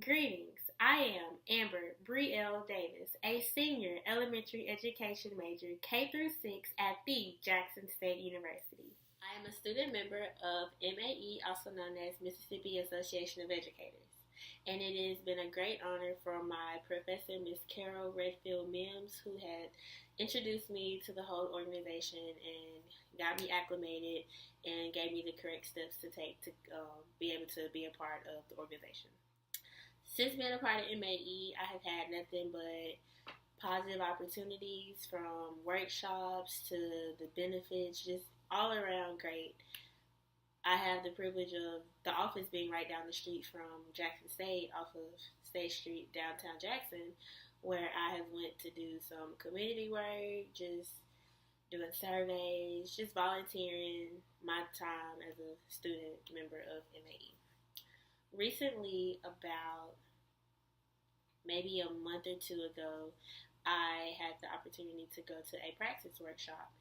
Greetings. I am Amber Brielle Davis, a senior elementary education major K through 6 at the Jackson State University. I am a student member of MAE, also known as Mississippi Association of Educators. And it has been a great honor for my professor, Miss Carol Redfield Mims, who had introduced me to the whole organization and got me acclimated and gave me the correct steps to take to be able to be a part of the organization. Since being a part of MAE, I have had nothing but positive opportunities from workshops to the benefits, just all around great. I have the privilege of the office being right down the street from Jackson State off of State Street, downtown Jackson, where I have went to do some community work, just doing surveys, just volunteering my time as a student member of MAE. Recently, about maybe a month or two ago, I had the opportunity to go to a practice workshop.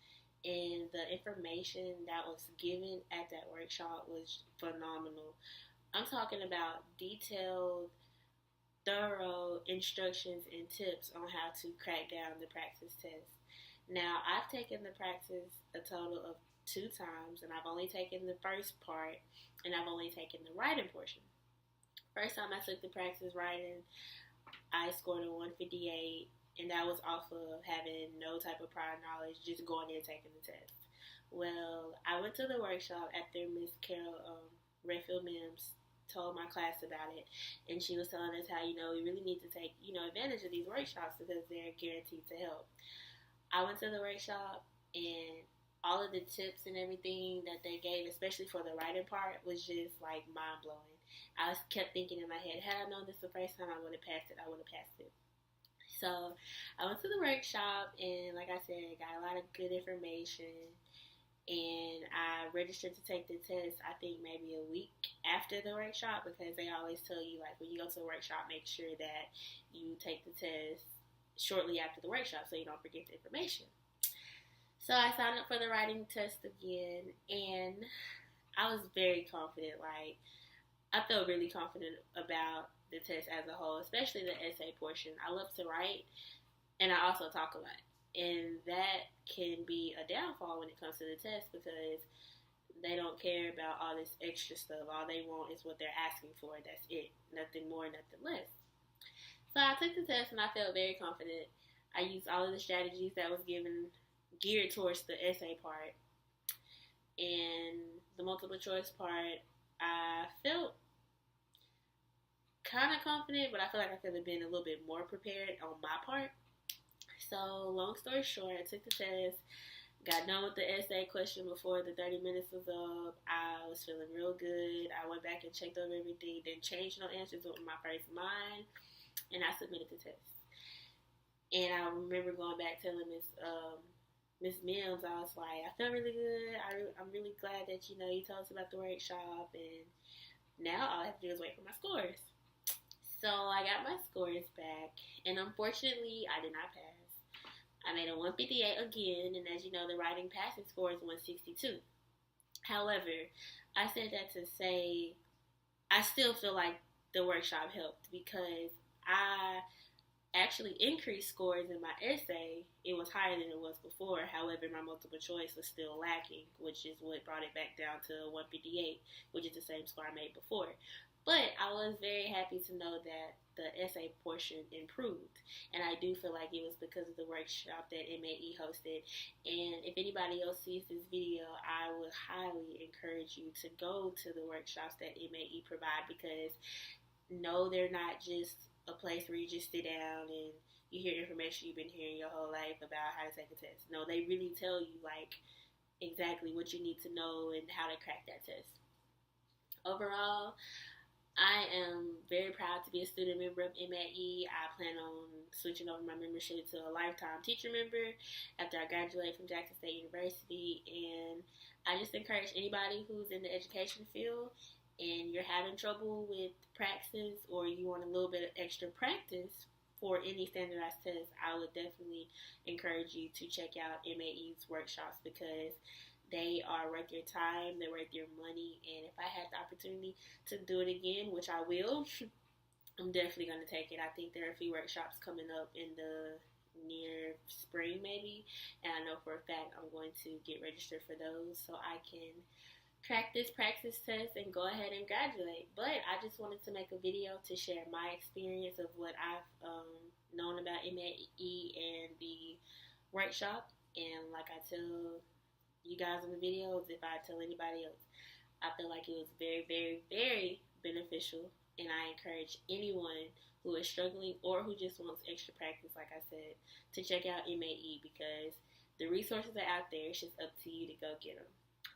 And the information that was given at that workshop was phenomenal. I'm talking about detailed, thorough instructions and tips on how to crack down the praxis test. Now, I've taken the praxis a total of 2 times, and I've only taken the first part, and I've only taken the writing portion. First time I took the praxis writing, I scored a 158, and that was off of having no type of prior knowledge, just going in and taking the test. Well, I went to the workshop after Miss Carol Redfield Mims told my class about it, and she was telling us how, we really need to take, advantage of these workshops because they're guaranteed to help. I went to the workshop, and all of the tips and everything that they gave, especially for the writing part, was just like mind blowing. I kept thinking in my head, had I known this the first time, I would have passed it. I would have passed it. So I went to the workshop, and like I said, got a lot of good information. And I registered to take the test, I think maybe a week after the workshop, because they always tell you, like, when you go to a workshop, make sure that you take the test shortly after the workshop so you don't forget the information. So I signed up for the writing test again, and I was very confident. Like, I felt really confident about the test as a whole, especially the essay portion. I love to write, and I also talk a lot. And that can be a downfall when it comes to the test because they don't care about all this extra stuff. All they want is what they're asking for. That's it. Nothing more, nothing less. So I took the test and I felt very confident. I used all of the strategies that was given geared towards the essay part. And the multiple choice part, I felt kind of confident, but I feel like I could have been a little bit more prepared on my part. So, long story short, I took the test, got done with the essay question before the 30 minutes was up. I was feeling real good. I went back and checked over everything, didn't change no answers with my first mind, and I submitted the test. And I remember going back telling Miss Mims, I was like, I felt really good. I'm really glad that, you told us about the workshop, and now all I have to do is wait for my scores. So I got my scores back, and unfortunately, I did not pass. I made a 158 again, and as you know, the writing passing score is 162. However, I said that to say I still feel like the workshop helped because I actually increased scores in my essay. It was higher than it was before. However, my multiple choice was still lacking, which is what brought it back down to 158, which is the same score I made before. But I was very happy to know that the essay portion improved. And I do feel like it was because of the workshop that MAE hosted. And if anybody else sees this video, I would highly encourage you to go to the workshops that MAE provide because no, they're not just a place where you just sit down and you hear information you've been hearing your whole life about how to take a test. No, they really tell you like exactly what you need to know and how to crack that test. Overall, I am very proud to be a student member of MAE. I plan on switching over my membership to a lifetime teacher member after I graduate from Jackson State University. And I just encourage anybody who's in the education field and you're having trouble with praxis or you want a little bit of extra practice for any standardized test, I would definitely encourage you to check out MAE's workshops because they are worth your time, they're worth your money, and if I had the opportunity to do it again, which I will, I'm definitely going to take it. I think there are a few workshops coming up in the near spring maybe, and I know for a fact I'm going to get registered for those so I can crack this praxis test and go ahead and graduate. But I just wanted to make a video to share my experience of what I've known about MAE and the workshop. And like I tell you guys in the videos, if I tell anybody else, I feel like it was very, very, very beneficial. And I encourage anyone who is struggling or who just wants extra practice, like I said, to check out MAE because the resources are out there. It's just up to you to go get them.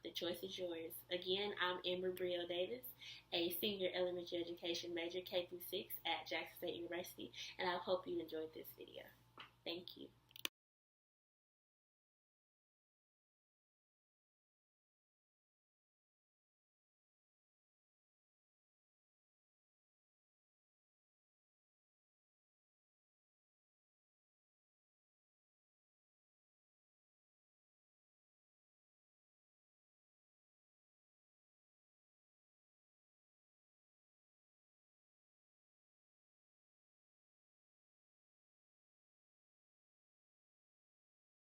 The choice is yours. Again, I'm Amber Brielle Davis, a senior elementary education major K through 6 at Jackson State University, and I hope you enjoyed this video. Thank you.